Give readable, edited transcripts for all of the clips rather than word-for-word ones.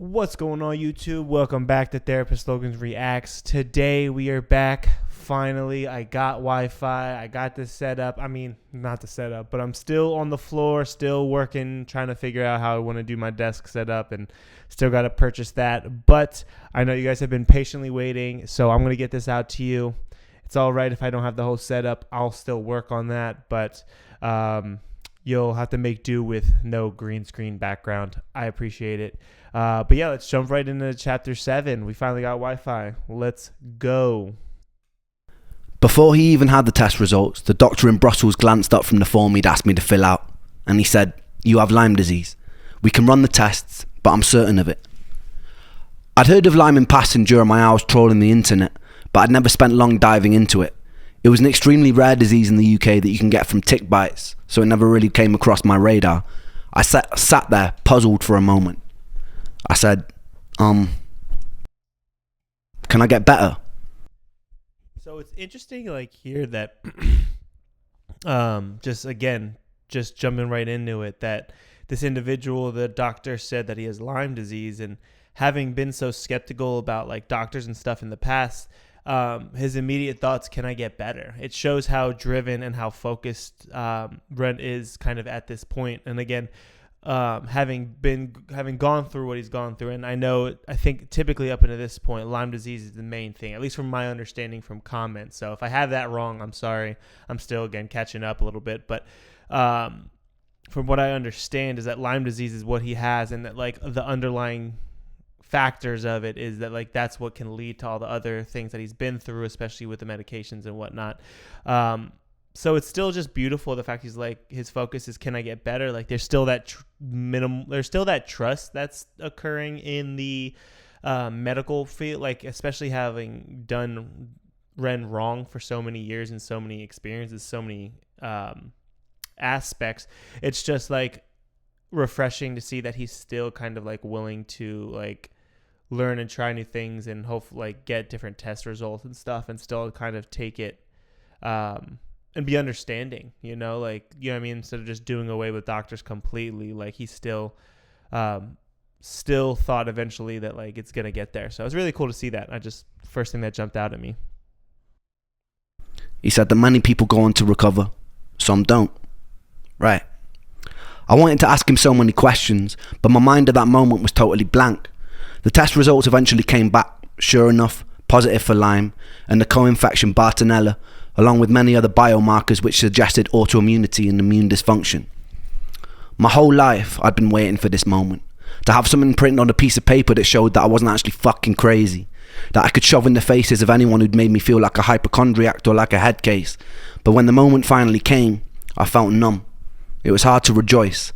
What's going on, YouTube? Welcome back to Therapist Logan's Reacts. Today we are back. Finally, I got Wi-Fi. I got this set up. I mean, not the setup, but I'm still on the floor, still working, trying to figure out how I want to do my desk setup, and still got to purchase that. But I know you guys have been patiently waiting, so I'm going to get this out to you. It's all right if I don't have the whole setup. I'll still work on that, but you'll have to make do with no green screen background. I appreciate it. But yeah, let's jump right into chapter 7. We finally got Wi-Fi. Let's go. Before he even had the test results, the doctor in Brussels glanced up from the form he'd asked me to fill out, and he said, "You have Lyme disease. We can run the tests, but I'm certain of it." I'd heard of Lyme in passing during my hours trawling the internet, but I'd never spent long diving into it. It was an extremely rare disease in the UK that you can get from tick bites, so it never really came across my radar. I sat there, puzzled for a moment. I said, can I get better? So it's interesting, like, here that, just jumping right into it, that this individual, the doctor said that he has Lyme disease, and having been so skeptical about, like, doctors and stuff in the past, his immediate thoughts, can I get better? It shows how driven and how focused Brent is kind of at this point. And again, having gone through what he's gone through, and I think typically up until this point, Lyme disease is the main thing, at least from my understanding from comments. So if I have that wrong, I'm sorry. I'm still, again, catching up a little bit. But from what I understand is that Lyme disease is what he has, and that, like, the underlying factors of it is that, like, that's what can lead to all the other things that he's been through, especially with the medications and whatnot. So it's still just beautiful, the fact he's like, his focus is, can I get better? Like, there's still that there's still that trust that's occurring in the medical field, like, especially having done Ren wrong for so many years and so many experiences, so many aspects. It's just, like, refreshing to see that he's still kind of, like, willing to, like, learn and try new things and hopefully, like, get different test results and stuff, and still kind of take it and be understanding, like, you know what I mean? Instead of just doing away with doctors completely, like, he still thought eventually that, like, it's going to get there. So it was really cool to see that. First thing that jumped out at me. He said that many people go on to recover, some don't. Right. I wanted to ask him so many questions, but my mind at that moment was totally blank. The test results eventually came back, sure enough, positive for Lyme and the co-infection Bartonella, along with many other biomarkers which suggested autoimmunity and immune dysfunction. My whole life I'd been waiting for this moment, to have something printed on a piece of paper that showed that I wasn't actually fucking crazy, that I could shove in the faces of anyone who'd made me feel like a hypochondriac or like a head case. But when the moment finally came, I felt numb. It was hard to rejoice.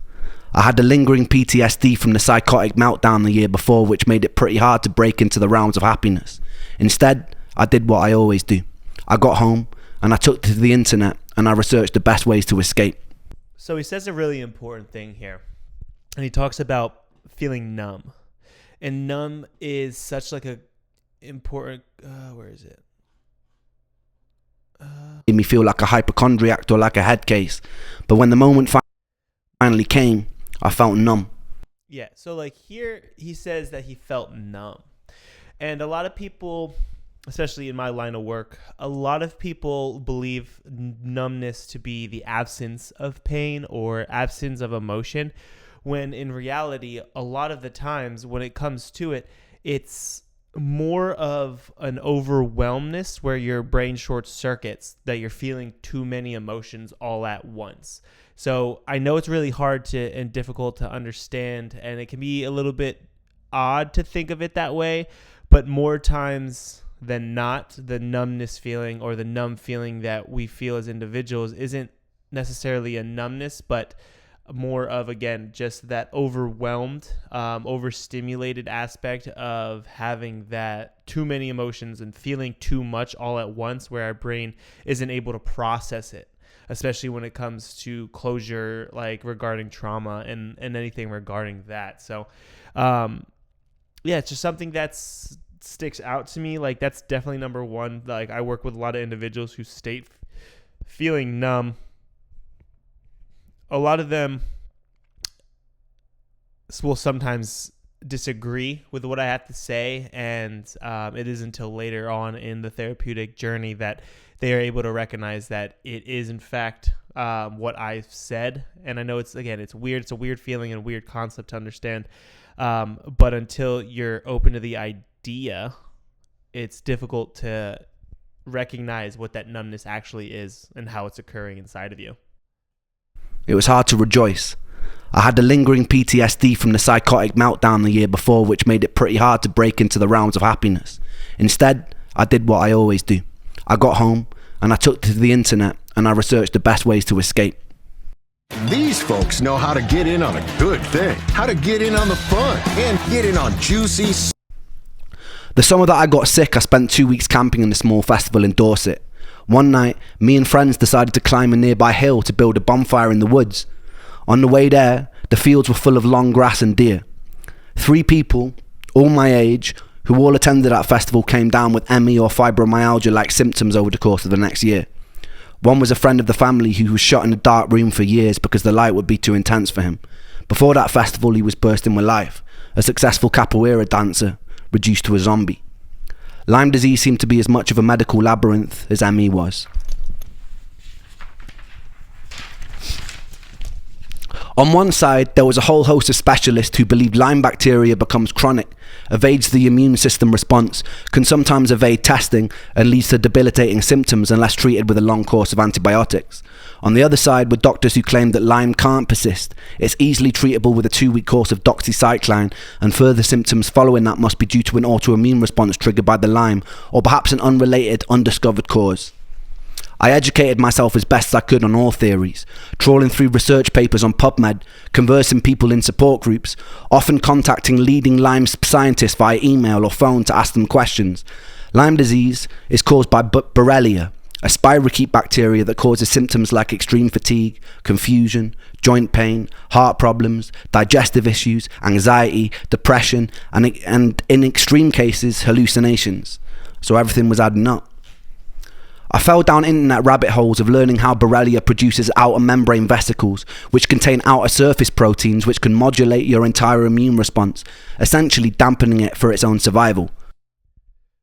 I had the lingering PTSD from the psychotic meltdown the year before, which made it pretty hard to break into the realms of happiness. Instead, I did what I always do. I got home and I took to the internet and I researched the best ways to escape. So he says a really important thing here, and he talks about feeling numb. And numb is such, like, a important, where is it? Made me feel like a hypochondriac or like a head case. But when the moment finally came, I felt numb. Yeah, so, like, here he says that he felt numb. And a lot of people, especially in my line of work, a lot of people believe numbness to be the absence of pain or absence of emotion, when in reality, a lot of the times when it comes to it, it's more of an overwhelmness where your brain short circuits, that you're feeling too many emotions all at once. So I know it's really hard and difficult to understand, and it can be a little bit odd to think of it that way, but more times than not, the numbness feeling or the numb feeling that we feel as individuals isn't necessarily a numbness, but more of, again, just that overwhelmed, overstimulated aspect of having that too many emotions and feeling too much all at once, where our brain isn't able to process it, especially when it comes to closure, like regarding trauma and anything regarding that. So, yeah, it's just something that sticks out to me. Like, that's definitely number one. Like, I work with a lot of individuals who state feeling numb. A lot of them will sometimes disagree with what I have to say, and it is until later on in the therapeutic journey that they are able to recognize that it is in fact what I've said. And I know it's weird. It's a weird feeling and a weird concept to understand. But until you're open to the idea, it's difficult to recognize what that numbness actually is and how it's occurring inside of you. It was hard to rejoice. I had a lingering PTSD from the psychotic meltdown the year before, which made it pretty hard to break into the realms of happiness. Instead, I did what I always do. I got home and I took to the internet and I researched the best ways to escape. These folks know how to get in on a good thing, how to get in on the fun, and get in on juicy. The summer that I got sick, I spent 2 weeks camping in a small festival in Dorset. One night, me and friends decided to climb a nearby hill to build a bonfire in the woods. On the way there, the fields were full of long grass and deer. 3 people, all my age, who all attended that festival came down with ME or fibromyalgia-like symptoms over the course of the next year. One was a friend of the family who was shut in a dark room for years because the light would be too intense for him. Before that festival, he was bursting with life, a successful capoeira dancer, reduced to a zombie. Lyme disease seemed to be as much of a medical labyrinth as ME was. On one side, there was a whole host of specialists who believed Lyme bacteria becomes chronic, evades the immune system response, can sometimes evade testing, and leads to debilitating symptoms unless treated with a long course of antibiotics. On the other side were doctors who claimed that Lyme can't persist. It's easily treatable with a 2-week course of doxycycline, and further symptoms following that must be due to an autoimmune response triggered by the Lyme, or perhaps an unrelated, undiscovered cause. I educated myself as best as I could on all theories, trawling through research papers on PubMed, conversing people in support groups, often contacting leading Lyme scientists via email or phone to ask them questions. Lyme disease is caused by Borrelia, a spirochete bacteria that causes symptoms like extreme fatigue, confusion, joint pain, heart problems, digestive issues, anxiety, depression, and in extreme cases, hallucinations. So everything was adding up. I fell down internet rabbit holes of learning how Borrelia produces outer membrane vesicles, which contain outer surface proteins which can modulate your entire immune response, essentially dampening it for its own survival.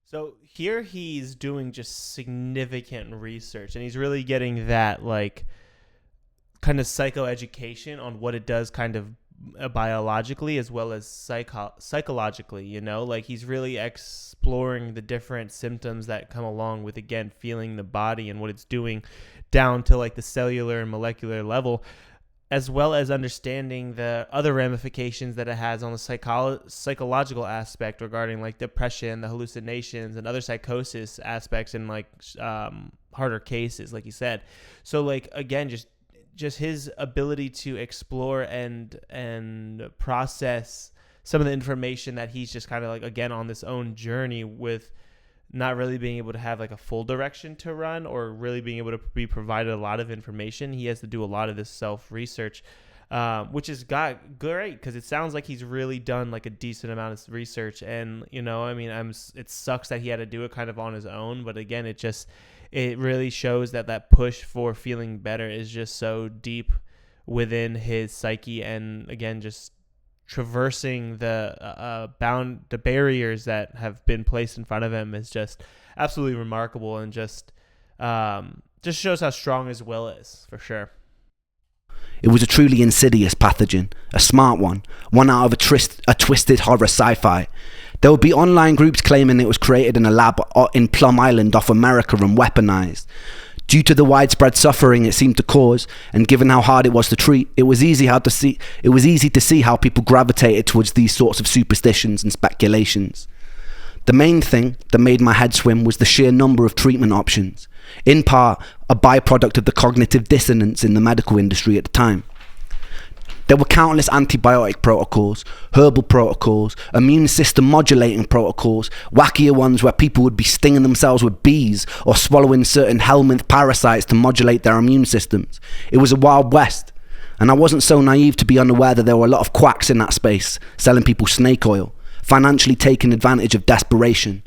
So here he's doing just significant research, and he's really getting that like kind of psychoeducation on what it does kind of biologically as well as psychologically, you know, like he's really exploring the different symptoms that come along with, again, feeling the body and what it's doing down to like the cellular and molecular level, as well as understanding the other ramifications that it has on the psychological aspect regarding like depression, the hallucinations, and other psychosis aspects in like harder cases, like you said. So like, again, just his ability to explore and process some of the information that he's just kind of like, again, on this own journey with not really being able to have like a full direction to run or really being able to be provided a lot of information. He has to do a lot of this self-research, which is great because it sounds like he's really done like a decent amount of research. And, you know, I mean, it sucks that he had to do it kind of on his own. But again, it really shows that push for feeling better is just so deep within his psyche. And again, just traversing the barriers that have been placed in front of him is just absolutely remarkable, and just shows how strong his will is, for sure. It was a truly insidious pathogen, a smart one out of a twisted horror sci-fi. There would be online groups claiming it was created in a lab in Plum Island off America and weaponized. Due to the widespread suffering it seemed to cause, and given how hard it was to treat, it was easy to see how people gravitated towards these sorts of superstitions and speculations. The main thing that made my head swim was the sheer number of treatment options, in part a byproduct of the cognitive dissonance in the medical industry at the time. There were countless antibiotic protocols, herbal protocols, immune system modulating protocols, wackier ones where people would be stinging themselves with bees or swallowing certain helminth parasites to modulate their immune systems. It was a wild west, and I wasn't so naive to be unaware that there were a lot of quacks in that space, selling people snake oil, financially taking advantage of desperation.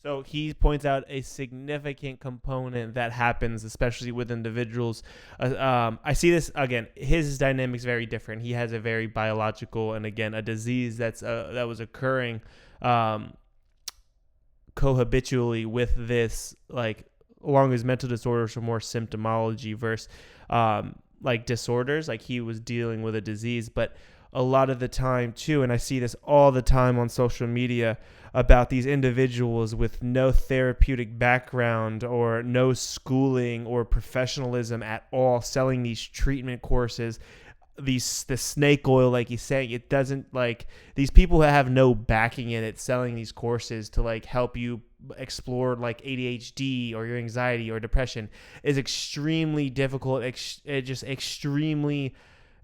So he points out a significant component that happens, especially with individuals. I see this, again, his dynamic's very different. He has a very biological, and again, a disease that was occurring cohabitually with this, like, along his mental disorders or more symptomology versus like disorders. Like, he was dealing with a disease, but a lot of the time too, and I see this all the time on social media about these individuals with no therapeutic background or no schooling or professionalism at all, selling these treatment courses, the snake oil, like he's saying. It doesn't, like, these people who have no backing in it selling these courses to like help you explore like ADHD or your anxiety or depression is extremely difficult. Just extremely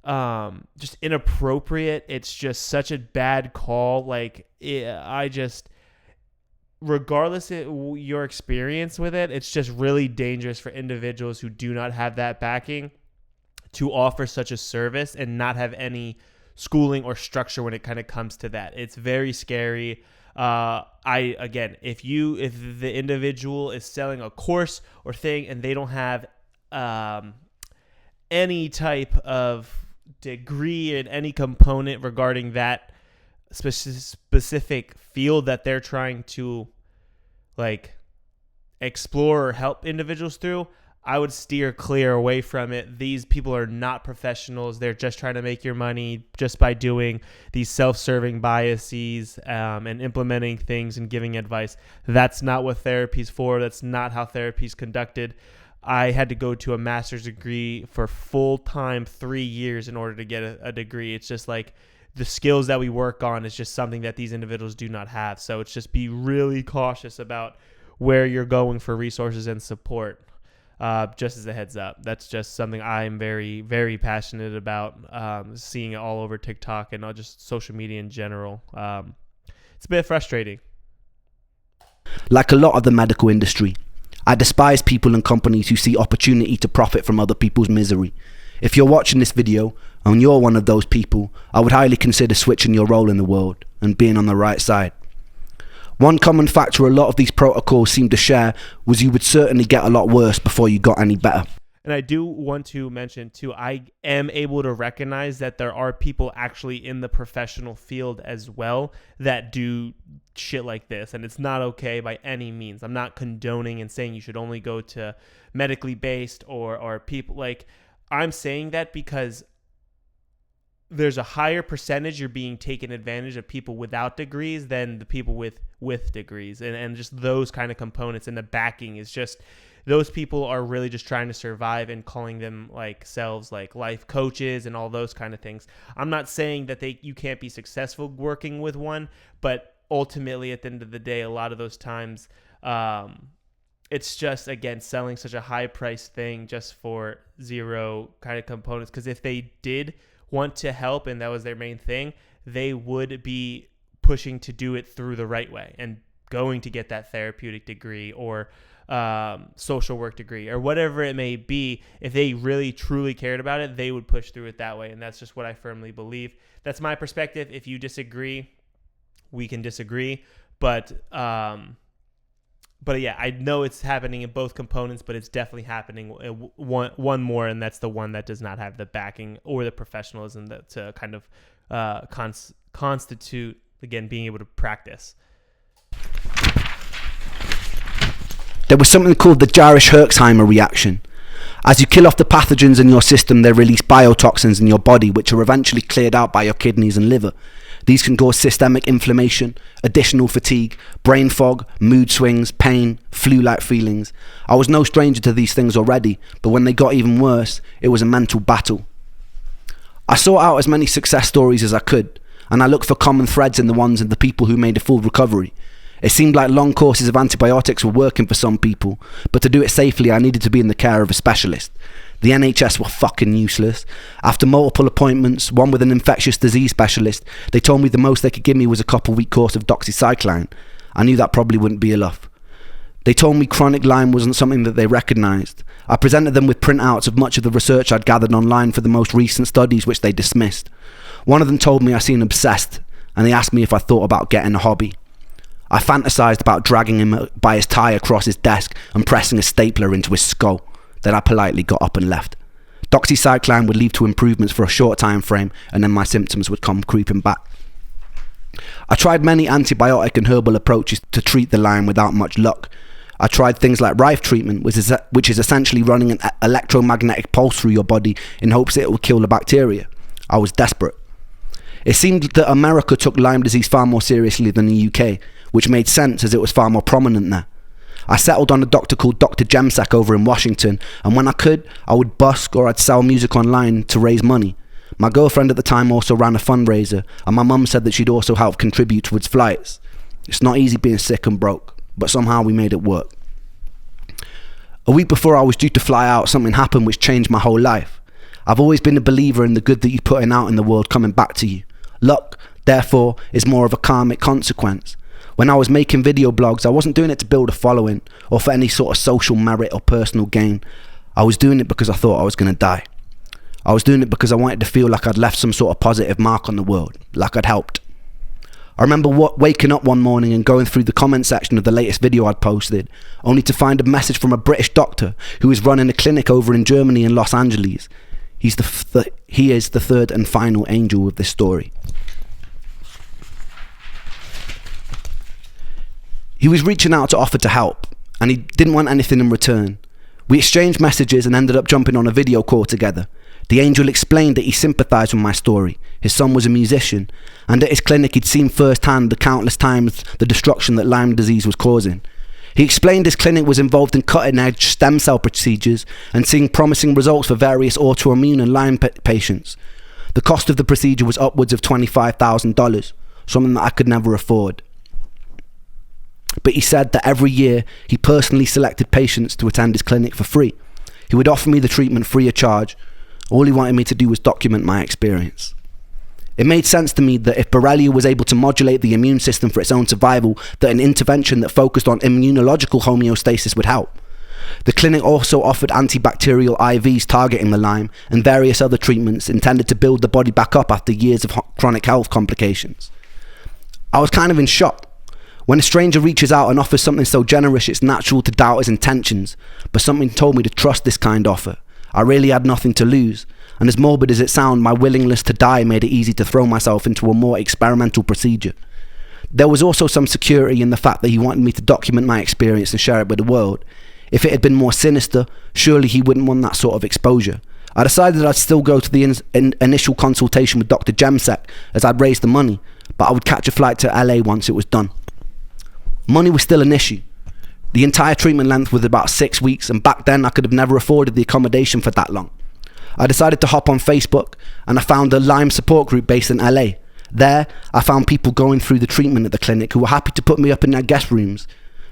just inappropriate. It's just such a bad call. Like, regardless of your experience with it, it's just really dangerous for individuals who do not have that backing to offer such a service and not have any schooling or structure when it kind of comes to that. It's very scary. If the individual is selling a course or thing and they don't have any type of degree in any component regarding that specific field that they're trying to like explore or help individuals through, I would steer clear away from it. These people are not professionals. They're just trying to make your money just by doing these self-serving biases and implementing things and giving advice. That's not what therapy's for. That's not how therapy's conducted. I had to go to a master's degree for full-time 3 years in order to get a degree. It's just like the skills that we work on is just something that these individuals do not have. So it's just be really cautious about where you're going for resources and support. Just as a heads up, that's just something I'm very, very passionate about, seeing it all over TikTok and not just social media in general. It's a bit frustrating. Like a lot of the medical industry, I despise people and companies who see opportunity to profit from other people's misery. If you're watching this video and you're one of those people, I would highly consider switching your role in the world and being on the right side. One common factor a lot of these protocols seem to share was you would certainly get a lot worse before you got any better. And I do want to mention too, I am able to recognize that there are people actually in the professional field as well that do shit like this, and it's not okay by any means. I'm not condoning and saying you should only go to medically based or people like, I'm saying that because there's a higher percentage you're being taken advantage of people without degrees than the people with degrees, and just those kind of components, and the backing is just, those people are really just trying to survive and calling them like selves like life coaches and all those kind of things. I'm not saying that you can't be successful working with one, but ultimately at the end of the day, a lot of those times it's just, again, selling such a high price thing just for zero kind of components. Because if they did want to help and that was their main thing, they would be pushing to do it through the right way and going to get that therapeutic degree or social work degree or whatever it may be. If they really truly cared about it, they would push through it that way. And that's just what I firmly believe. That's my perspective. If you disagree, we can disagree. But yeah, I know it's happening in both components, but it's definitely happening one more, and that's the one that does not have the backing or the professionalism to kind of constitute, again, being able to practice. There was something called the Jarisch-Herxheimer reaction. As you kill off the pathogens in your system, they release biotoxins in your body, which are eventually cleared out by your kidneys and liver. These can cause systemic inflammation, additional fatigue, brain fog, mood swings, pain, flu-like feelings. I was no stranger to these things already, but when they got even worse, it was a mental battle. I sought out as many success stories as I could, and I looked for common threads in the ones of the people who made a full recovery. It seemed like long courses of antibiotics were working for some people, but to do it safely I needed to be in the care of a specialist. The NHS were fucking useless. After multiple appointments, one with an infectious disease specialist, they told me the most they could give me was a couple-week course of doxycycline. I knew that probably wouldn't be enough. They told me chronic Lyme wasn't something that they recognised. I presented them with printouts of much of the research I'd gathered online for the most recent studies, which they dismissed. One of them told me I seemed obsessed, and they asked me if I thought about getting a hobby. I fantasized about dragging him by his tie across his desk and pressing a stapler into his skull. Then I politely got up and left. Doxycycline would lead to improvements for a short time frame, and then my symptoms would come creeping back. I tried many antibiotic and herbal approaches to treat the Lyme without much luck. I tried things like Rife treatment, which is essentially running an electromagnetic pulse through your body in hopes it will kill the bacteria. I was desperate. It seemed that America took Lyme disease far more seriously than the UK, which made sense as it was far more prominent there. I settled on a doctor called Dr. Jemsek over in Washington, and when I could, I would busk or I'd sell music online to raise money. My girlfriend at the time also ran a fundraiser, and my mum said that she'd also help contribute towards flights. It's not easy being sick and broke, but somehow we made it work. A week before I was due to fly out, something happened which changed my whole life. I've always been a believer in the good that you're putting out in the world coming back to you. Luck, therefore, is more of a karmic consequence. When I was making video blogs, I wasn't doing it to build a following or for any sort of social merit or personal gain. I was doing it because I thought I was going to die. I was doing it because I wanted to feel like I'd left some sort of positive mark on the world, like I'd helped. I remember waking up one morning and going through the comment section of the latest video I'd posted, only to find a message from a British doctor who is running a clinic over in Germany in Los Angeles. He is the third and final angel of this story. He was reaching out to offer to help, and he didn't want anything in return. We exchanged messages and ended up jumping on a video call together. The angel explained that he sympathised with my story. His son was a musician, and at his clinic he'd seen firsthand the countless times the destruction that Lyme disease was causing. He explained his clinic was involved in cutting-edge stem cell procedures and seeing promising results for various autoimmune and Lyme patients. The cost of the procedure was upwards of $25,000, something that I could never afford. But he said that every year he personally selected patients to attend his clinic for free. He would offer me the treatment free of charge. All he wanted me to do was document my experience. It made sense to me that if Borrelia was able to modulate the immune system for its own survival, that an intervention that focused on immunological homeostasis would help. The clinic also offered antibacterial IVs targeting the Lyme and various other treatments intended to build the body back up after years of chronic health complications. I was kind of in shock. When a stranger reaches out and offers something so generous, it's natural to doubt his intentions, but something told me to trust this kind offer. I really had nothing to lose, and as morbid as it sounded, my willingness to die made it easy to throw myself into a more experimental procedure. There was also some security in the fact that he wanted me to document my experience and share it with the world. If it had been more sinister, surely he wouldn't want that sort of exposure. I decided that I'd still go to the initial consultation with Dr. Jemsek, as I'd raised the money, but I would catch a flight to LA once it was done. Money was still an issue. The entire treatment length was about 6 weeks, and back then I could have never afforded the accommodation for that long. I decided to hop on Facebook, and I found a Lyme support group based in LA. There, I found people going through the treatment at the clinic who were happy to put me up in their guest rooms.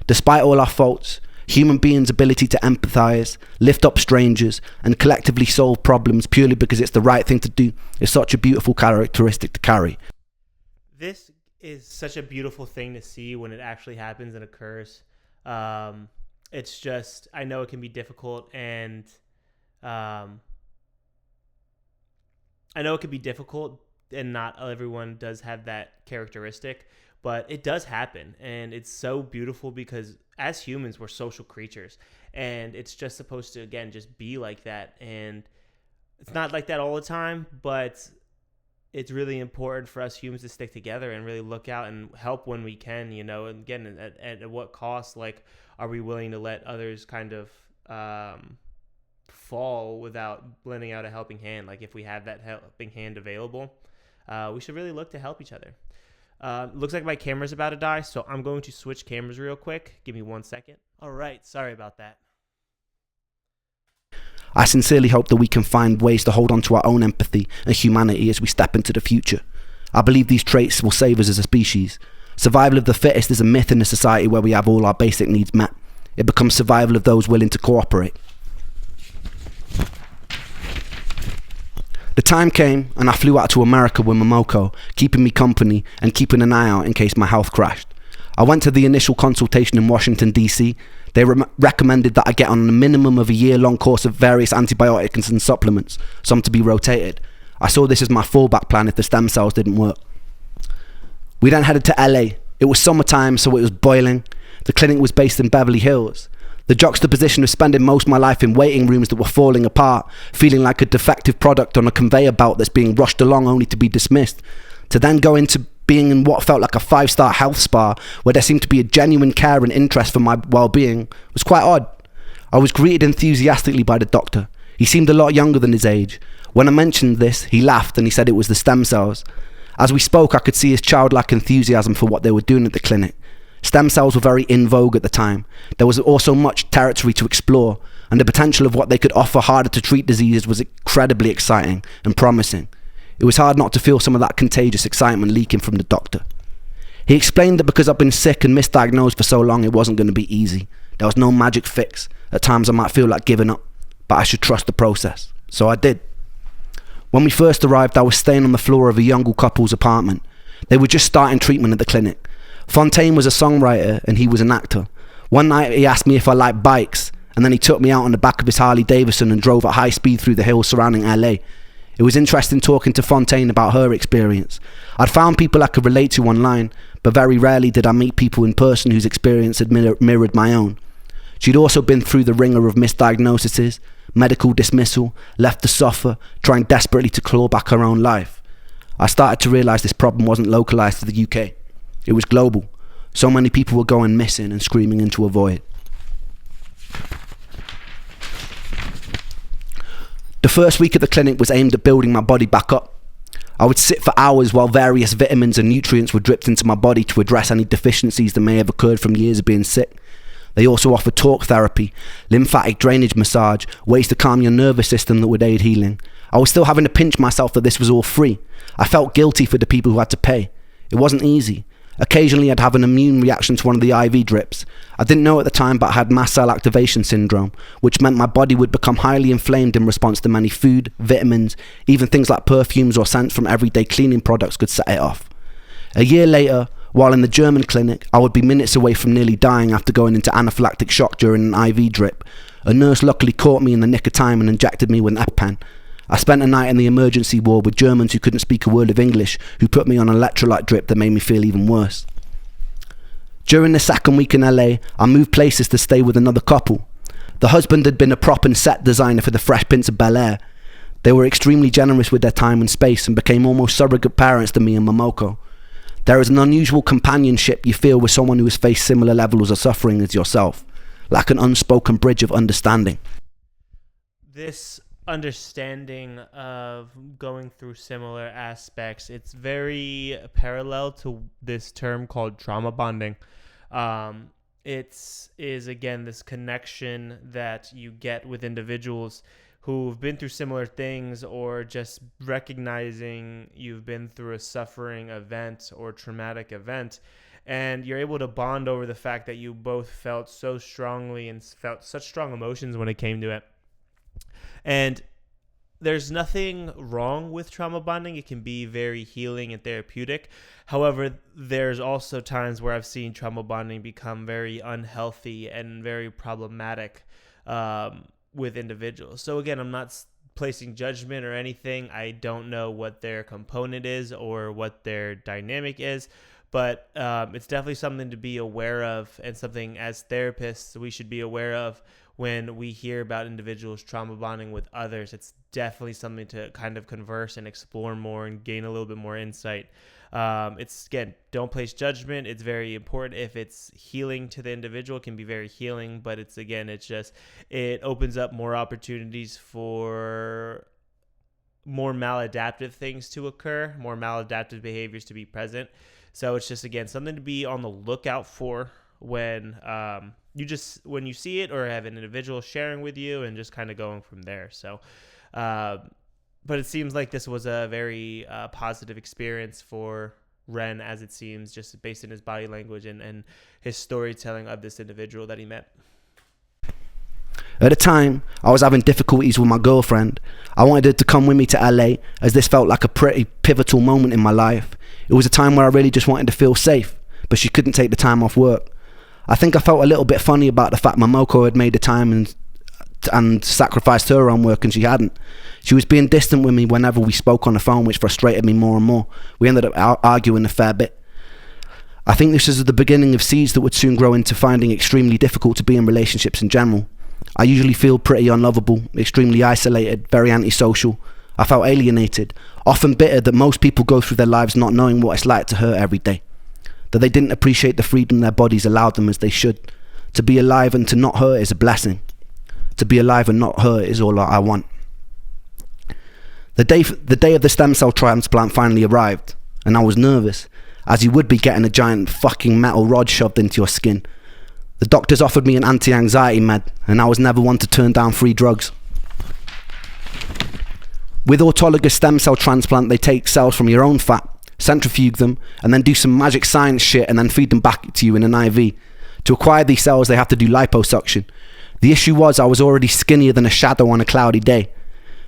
Despite all our faults, human beings' ability to empathize, lift up strangers, and collectively solve problems purely because it's the right thing to do is such a beautiful characteristic to carry. This is such a beautiful thing to see when it actually happens and occurs. It's just, I know it can be difficult, and not everyone does have that characteristic, but it does happen, and it's so beautiful because as humans, we're social creatures, and it's just supposed to, again, just be like that. And it's not like that all the time, but it's really important for us humans to stick together and really look out and help when we can, and again, at what cost? Like, are we willing to let others kind of fall without lending out a helping hand? Like, if we have that helping hand available, we should really look to help each other. Looks like my camera's about to die, so I'm going to switch cameras real quick. Give me 1 second. All right, sorry about that. I sincerely hope that we can find ways to hold on to our own empathy and humanity as we step into the future. I believe these traits will save us as a species. Survival of the fittest is a myth in a society where we have all our basic needs met. It becomes survival of those willing to cooperate. The time came and I flew out to America with Momoko, keeping me company and keeping an eye out in case my health crashed. I went to the initial consultation in Washington, D.C. They recommended that I get on a minimum of a year-long course of various antibiotics and supplements, some to be rotated. I saw this as my fallback plan if the stem cells didn't work. We then headed to LA. It was summertime, so it was boiling. The clinic was based in Beverly Hills. The juxtaposition of spending most of my life in waiting rooms that were falling apart, feeling like a defective product on a conveyor belt that's being rushed along only to be dismissed, to then go into being in what felt like a 5-star health spa where there seemed to be a genuine care and interest for my well-being, was quite odd. I was greeted enthusiastically by the doctor. He seemed a lot younger than his age. When I mentioned this, he laughed and he said it was the stem cells. As we spoke, I could see his childlike enthusiasm for what they were doing at the clinic. Stem cells were very in vogue at the time. There was also much territory to explore, and the potential of what they could offer harder to treat diseases was incredibly exciting and promising. It was hard not to feel some of that contagious excitement leaking from the doctor. He explained that because I'd been sick and misdiagnosed for so long, it wasn't going to be easy. There was no magic fix. At times I might feel like giving up, but I should trust the process. So I did. When we first arrived, I was staying on the floor of a young couple's apartment. They were just starting treatment at the clinic. Fontaine was a songwriter and he was an actor. One night he asked me if I liked bikes, and then he took me out on the back of his Harley Davidson and drove at high speed through the hills surrounding LA. It was interesting talking to Fontaine about her experience. I'd found people I could relate to online, but very rarely did I meet people in person whose experience had mirrored my own. She'd also been through the ringer of misdiagnoses, medical dismissal, left to suffer, trying desperately to claw back her own life. I started to realise this problem wasn't localised to the UK. It was global. So many people were going missing and screaming into a void. The first week at the clinic was aimed at building my body back up. I would sit for hours while various vitamins and nutrients were dripped into my body to address any deficiencies that may have occurred from years of being sick. They also offered talk therapy, lymphatic drainage massage, ways to calm your nervous system that would aid healing. I was still having to pinch myself that this was all free. I felt guilty for the people who had to pay. It wasn't easy. Occasionally I'd have an immune reaction to one of the IV drips. I didn't know at the time, but I had mast cell activation syndrome, which meant my body would become highly inflamed in response to many food, vitamins, even things like perfumes or scents from everyday cleaning products could set it off. A year later, while in the German clinic, I would be minutes away from nearly dying after going into anaphylactic shock during an IV drip. A nurse luckily caught me in the nick of time and injected me with an EpiPen. I spent a night in the emergency ward with Germans who couldn't speak a word of English, who put me on an electrolyte drip that made me feel even worse. During the second week in LA, I moved places to stay with another couple. The husband had been a prop and set designer for the Fresh Prince of Bel-Air. They were extremely generous with their time and space and became almost surrogate parents to me and Momoko. There is an unusual companionship you feel with someone who has faced similar levels of suffering as yourself, like an unspoken bridge of understanding. This understanding of going through similar aspects, it's very parallel to this term called trauma bonding. It is again this connection that you get with individuals who've been through similar things, or just recognizing you've been through a suffering event or traumatic event, and you're able to bond over the fact that you both felt so strongly and felt such strong emotions when it came to it. And there's nothing wrong with trauma bonding. It can be very healing and therapeutic. However, there's also times where I've seen trauma bonding become very unhealthy and very problematic with individuals. So again, I'm not placing judgment or anything. I don't know what their component is or what their dynamic is, but it's definitely something to be aware of, and something as therapists we should be aware of when we hear about individuals trauma bonding with others. It's definitely something to kind of converse and explore more and gain a little bit more insight. It's, again, don't place judgment. It's very important. If it's healing to the individual, it can be very healing, but it's just, it opens up more opportunities for more maladaptive things to occur, more maladaptive behaviors to be present. So it's just, again, something to be on the lookout for when when you see it or have an individual sharing with you, and just kind of going from there. So, but it seems like this was a very positive experience for Ren, as it seems, just based on his body language and his storytelling of this individual that he met. At the time, I was having difficulties with my girlfriend. I wanted her to come with me to LA, as this felt like a pretty pivotal moment in my life. It was a time where I really just wanted to feel safe, but she couldn't take the time off work. I think I felt a little bit funny about the fact Momoko had made the time and sacrificed her own work and she hadn't. She was being distant with me whenever we spoke on the phone, which frustrated me more and more. We ended up arguing a fair bit. I think this is the beginning of seeds that would soon grow into finding it extremely difficult to be in relationships in general. I usually feel pretty unlovable, extremely isolated, very antisocial. I felt alienated, often bitter that most people go through their lives not knowing what it's like to hurt every day. That they didn't appreciate the freedom their bodies allowed them as they should. To be alive and to not hurt is a blessing. To be alive and not hurt is all I want. The day of the stem cell transplant finally arrived, and I was nervous, as you would be getting a giant fucking metal rod shoved into your skin. The doctors offered me an anti-anxiety med, and I was never one to turn down free drugs. With autologous stem cell transplant, they take cells from your own fat, centrifuge them, and then do some magic science shit and then feed them back to you in an IV. To acquire these cells, they have to do liposuction. The issue was I was already skinnier than a shadow on a cloudy day.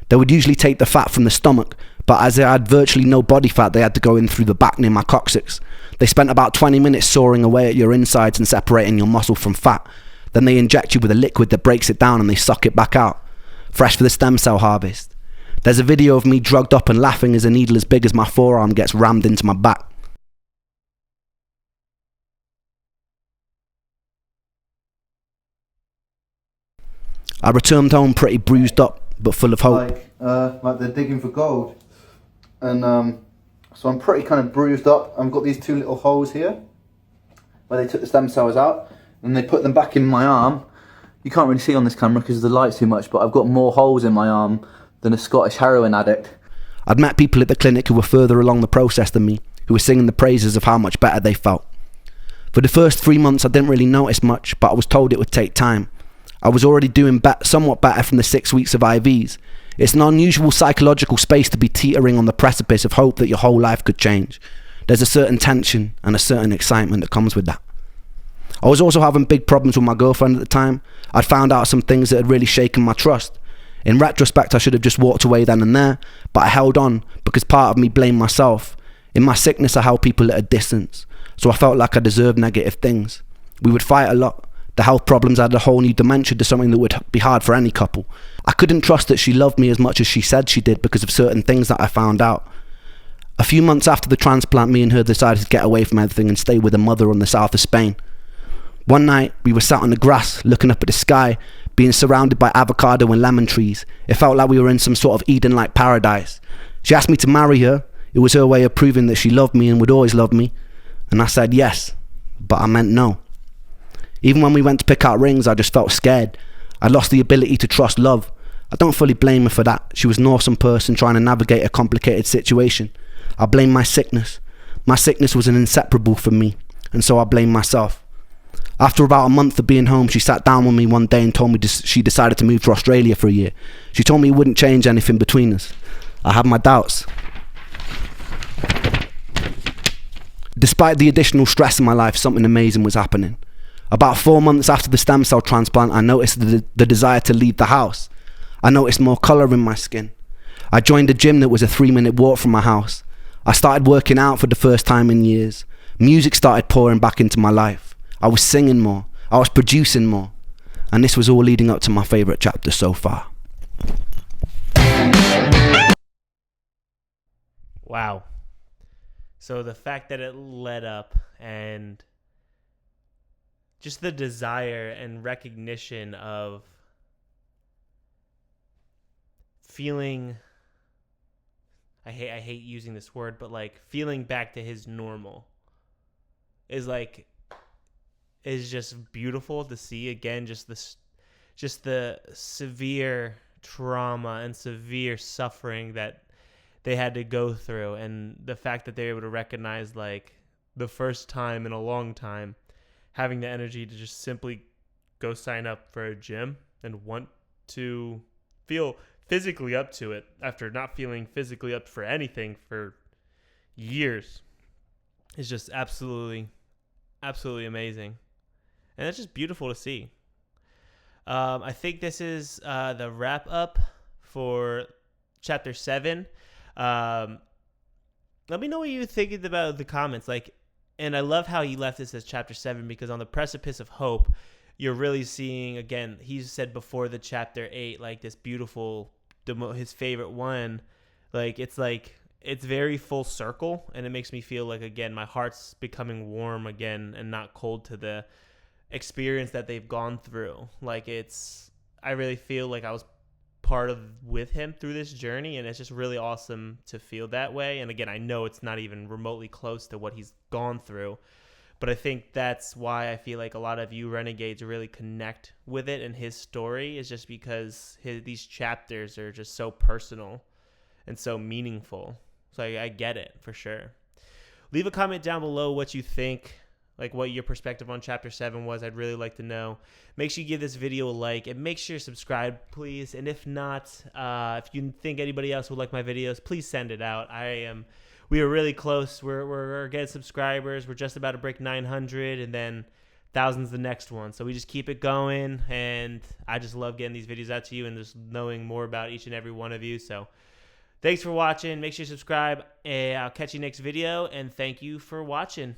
They would usually take the fat from the stomach, but as I had virtually no body fat, they had to go in through the back near my coccyx. They spent about 20 minutes sawing away at your insides and separating your muscle from fat. Then they inject you with a liquid that breaks it down and they suck it back out. Fresh for the stem cell harvest. There's a video of me drugged up and laughing as a needle as big as my forearm gets rammed into my back. I returned home pretty bruised up, but full of hope. Like they're digging for gold. And so I'm pretty kind of bruised up. I've got these two little holes here where they took the stem cells out and they put them back in my arm. You can't really see on this camera because the light's too much, but I've got more holes in my arm than a Scottish heroin addict. I'd met people at the clinic who were further along the process than me, who were singing the praises of how much better they felt. For the first 3 months I didn't really notice much, but I was told it would take time. I was already doing somewhat better from the 6 weeks of IVs. It's an unusual psychological space to be teetering on the precipice of hope that your whole life could change. There's a certain tension and a certain excitement that comes with that. I was also having big problems with my girlfriend at the time. I'd found out some things that had really shaken my trust. In retrospect, I should have just walked away then and there, but I held on because part of me blamed myself. In my sickness, I held people at a distance, so I felt like I deserved negative things. We would fight a lot. The health problems added a whole new dimension to something that would be hard for any couple. I couldn't trust that she loved me as much as she said she did because of certain things that I found out. A few months after the transplant, me and her decided to get away from everything and stay with a mother on the south of Spain. One night, we were sat on the grass, looking up at the sky, being surrounded by avocado and lemon trees. It felt like we were in some sort of Eden-like paradise. She asked me to marry her. It was her way of proving that she loved me and would always love me. And I said yes, but I meant no. Even when we went to pick out rings, I just felt scared. I lost the ability to trust love. I don't fully blame her for that. She was an awesome person trying to navigate a complicated situation. I blame my sickness. My sickness was an inseparable from me, and so I blame myself. After about a month of being home, she sat down with me one day and told me she decided to move to Australia for a year. She told me it wouldn't change anything between us. I had my doubts. Despite the additional stress in my life, something amazing was happening. About 4 months after the stem cell transplant, I noticed the desire to leave the house. I noticed more colour in my skin. I joined a gym that was a 3-minute walk from my house. I started working out for the first time in years. Music started pouring back into my life. I was singing more. I was producing more. And this was all leading up to my favourite chapter so far. Wow. So the fact that it led up and just the desire and recognition of feeling, I hate using this word, but like feeling back to his normal is just beautiful to see. Again, just the severe trauma and severe suffering that they had to go through, and the fact that they're able to recognize, like, the first time in a long time, having the energy to just simply go sign up for a gym and want to feel physically up to it after not feeling physically up for anything for years is just absolutely amazing. And it's just beautiful to see. I think this is the wrap up for chapter 7. Let me know what you think about the comments. And I love how he left this as chapter 7, because on the precipice of hope, you're really seeing, again, he said before the chapter 8, like this beautiful, his favorite one, like it's like it's very full circle, and it makes me feel like, again, my heart's becoming warm again and not cold to the experience that they've gone through. Like, I really feel like I was part of with him through this journey, and it's just really awesome to feel that way. And again, I know it's not even remotely close to what he's gone through, but I think that's why I feel like a lot of you renegades really connect with it and his story, is just because these chapters are just so personal and so meaningful. So I get it for sure. Leave a comment down below what you think, like what your perspective on chapter 7 was. I'd really like to know. Make sure you give this video a like, and make sure you subscribe, please. And if not, if you think anybody else would like my videos, please send it out. We are really close. We're getting subscribers. We're just about to break 900, and then thousands the next one. So we just keep it going, and I just love getting these videos out to you and just knowing more about each and every one of you. So thanks for watching. Make sure you subscribe, and I'll catch you next video, and thank you for watching.